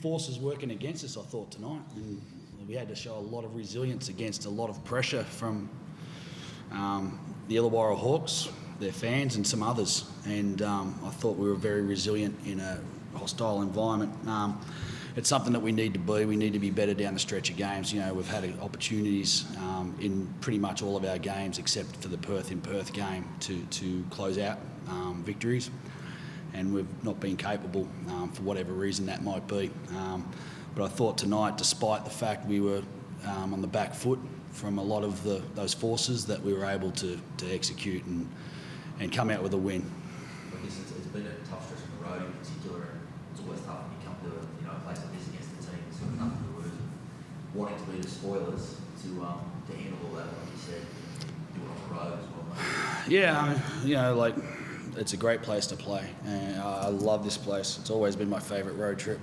forces working against us, I thought, tonight. And we had to show a lot of resilience against a lot of pressure from the Illawarra Hawks, their fans, and some others. And I thought we were very resilient in a hostile environment. It's something that we need to be. We need to be better down the stretch of games. You know, we've had opportunities in pretty much all of our games except for the Perth game to close out victories, and we've not been capable for whatever reason that might be. But I thought tonight, despite the fact we were on the back foot from a lot of those forces, that we were able to execute and come out with a win. I guess it's been a tough stretch on the road in particular, and it's always tough when you come to a place like this against a team that's got nothing to lose, wanting to be the spoilers to handle all that, like you said, do it on the road as well, mate. Yeah, it's a great place to play, and I love this place. It's always been my favourite road trip.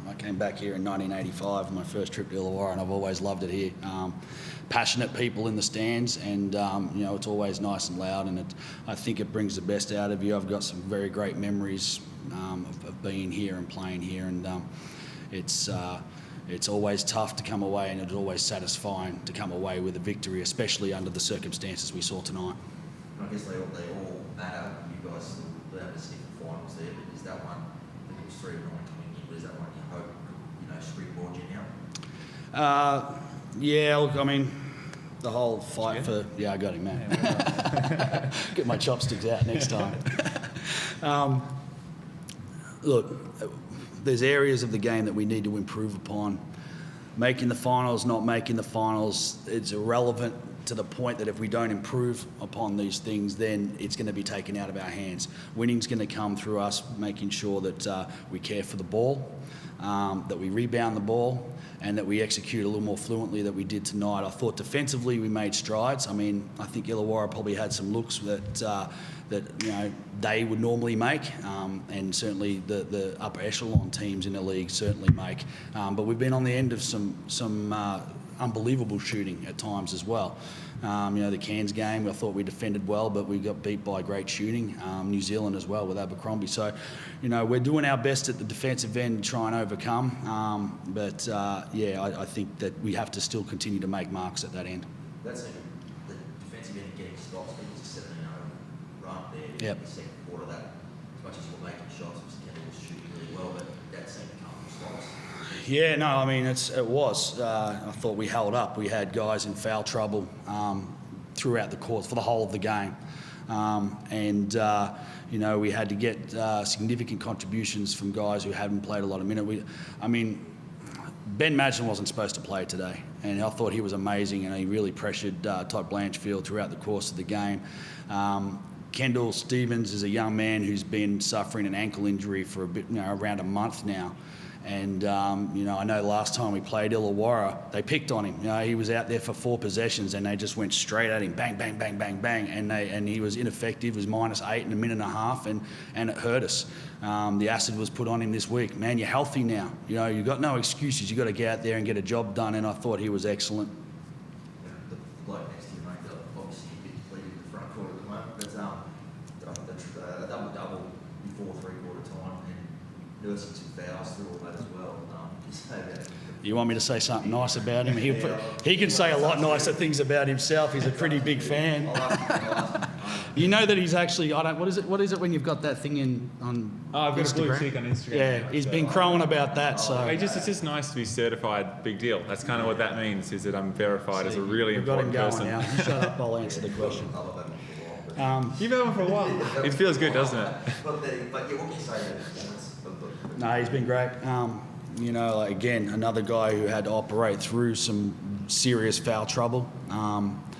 I came back here in 1985, my first trip to Illawarra, and I've always loved it here. Passionate people in the stands, and it's always nice and loud, and I think it brings the best out of you. I've got some very great memories of being here and playing here, and it's always tough to come away, and it's always satisfying to come away with a victory, especially under the circumstances we saw tonight. I guess they all matter. You guys still have to stick the finals there, but is that one, I think it was 3-9 coming in, but is that one you hope, springboard you now? Yeah, look, I mean, the whole fight for... Yeah, I got him, man. Yeah, get my chopsticks out next time. Look, there's areas of the game that we need to improve upon. Making the finals, not making the finals, it's irrelevant to the point that if we don't improve upon these things, then it's going to be taken out of our hands. Winning's going to come through us making sure that we care for the ball, that we rebound the ball, and that we execute a little more fluently than we did tonight. I thought defensively we made strides. I mean, I think Illawarra probably had some looks that they would normally make, and certainly the upper echelon teams in the league certainly make. But we've been on the end of some unbelievable shooting at times as well. The Cairns game, I thought we defended well, but we got beat by great shooting. New Zealand as well with Abercrombie. So, we're doing our best at the defensive end to try and overcome. I think that we have to still continue to make marks at that end. That's the defensive end getting stops. It was a 17-0 run there. Yep. In the second quarter, that as much as you were making shots, Kendall was shooting really well, but that seemed to come from stops. Yeah, no, I mean, it was. I thought we held up. We had guys in foul trouble throughout the course for the whole of the game. We had to get significant contributions from guys who hadn't played a lot of minutes. Ben Madsen wasn't supposed to play today, and I thought he was amazing, and he really pressured Todd Blanchfield throughout the course of the game. Kendall Stevens is a young man who's been suffering an ankle injury for around a month now. And, I know last time we played Illawarra, they picked on him. He was out there for 4 possessions and they just went straight at him, bang, bang, bang, bang, bang. And he was ineffective, was -8 in a minute and a half, and it hurt us. The acid was put on him this week. Man, you're healthy now. You've got no excuses. You've got to get out there and get a job done, and I thought he was excellent. The bloke next to you, mate, obviously a bit depleted in the front court at the moment, but a double-double before three-quarter time, and nursing some fouls through all that as well. You want me to say something nice about him? He can say a lot nicer things about himself. He's a pretty big fan. You know that he's actually, what is it when you've got that thing on I've got Instagram? a blue tick on Instagram. Yeah, he's been crowing about that. So It's just nice to be certified. Big deal. That's kind of what that means, is that I'm verified as a really important person. We've got him going now. Shut up, I'll answer the question. You've had one for a while. It feels good, doesn't it? But what can you say? No, he's been great. Again, another guy who had to operate through some serious foul trouble.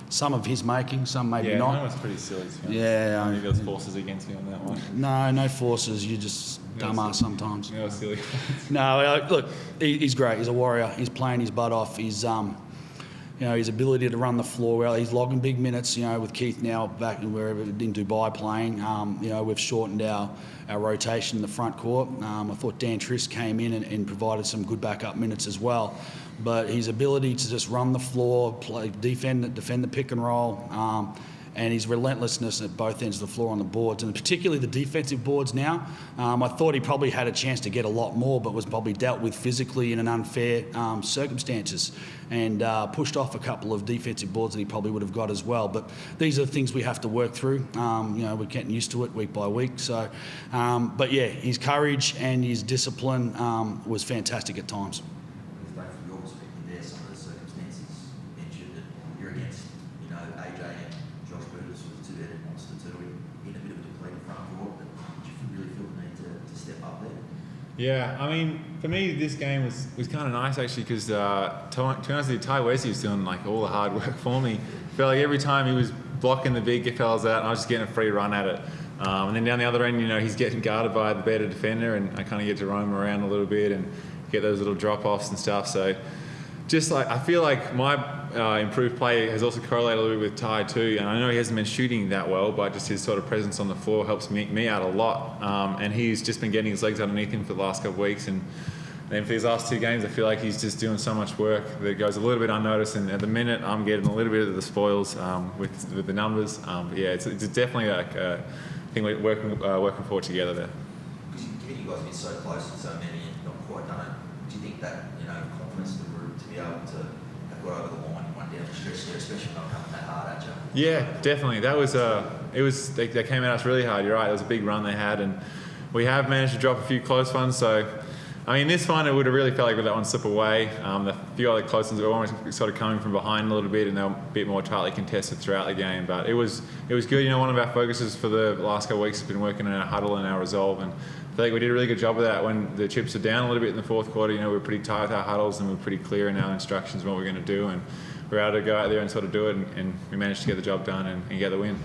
Some of his making, some maybe not. Yeah, that was pretty silly. Yeah. Maybe there was forces against me on that one. No forces. You're just dumbass sometimes. Yeah, silly. No, look, he's great. He's a warrior. He's playing his butt off. He's his ability to run the floor well. He's logging big minutes, with Keith now back in Dubai playing. We've shortened our rotation in the front court. I thought Dan Triss came in and provided some good backup minutes as well. But his ability to just run the floor, defend the pick and roll, and his relentlessness at both ends of the floor on the boards, and particularly the defensive boards now. I thought he probably had a chance to get a lot more, but was probably dealt with physically in an unfair circumstances, and pushed off a couple of defensive boards that he probably would have got as well. But these are the things we have to work through. We're getting used to it week by week. So, but yeah, his courage and his discipline was fantastic at times. From your perspective, there some of the circumstances mentioned that you're against, AJ and Josh Burgess with the two-headed monster too, in a bit of a depleted front court. But did you really feel the need to step up there? Yeah, I mean, for me, this game was kind of nice actually because, to be honest with you, Ty Wesley was doing like all the hard work for me. Felt like every time he was blocking the big fellas out, and I was just getting a free run at it. And then down the other end, he's getting guarded by the better defender, and I kind of get to roam around a little bit and get those little drop-offs and stuff. So just like I feel like my improved play has also correlated a little bit with Ty too. And I know he hasn't been shooting that well, but just his sort of presence on the floor helps me out a lot. And he's just been getting his legs underneath him for the last couple of weeks. And then for these last two games, I feel like he's just doing so much work that goes a little bit unnoticed. And at the minute, I'm getting a little bit of the spoils with the numbers. But yeah, it's definitely like a thing we're working forward together there. Because given you guys have been so close and so many and not quite done it, do you think that confidence in the group to be able to have got over the line and run down the stretch there, especially not coming that hard at you? Yeah, definitely. That was they came at us really hard. You're right. It was a big run they had, and we have managed to drop a few close ones. So, I mean, this one it would have really felt like we let one slip away. The few other close ones were almost sort of coming from behind a little bit, and they were a bit more tightly contested throughout the game. But it was good. One of our focuses for the last couple of weeks has been working on our huddle and our resolve, and I feel like we did a really good job of that when the chips were down a little bit in the fourth quarter. We were pretty tight with our huddles, and we were pretty clear in our instructions on what we were going to do, and we were able to go out there and sort of do it, and we managed to get the job done and get the win.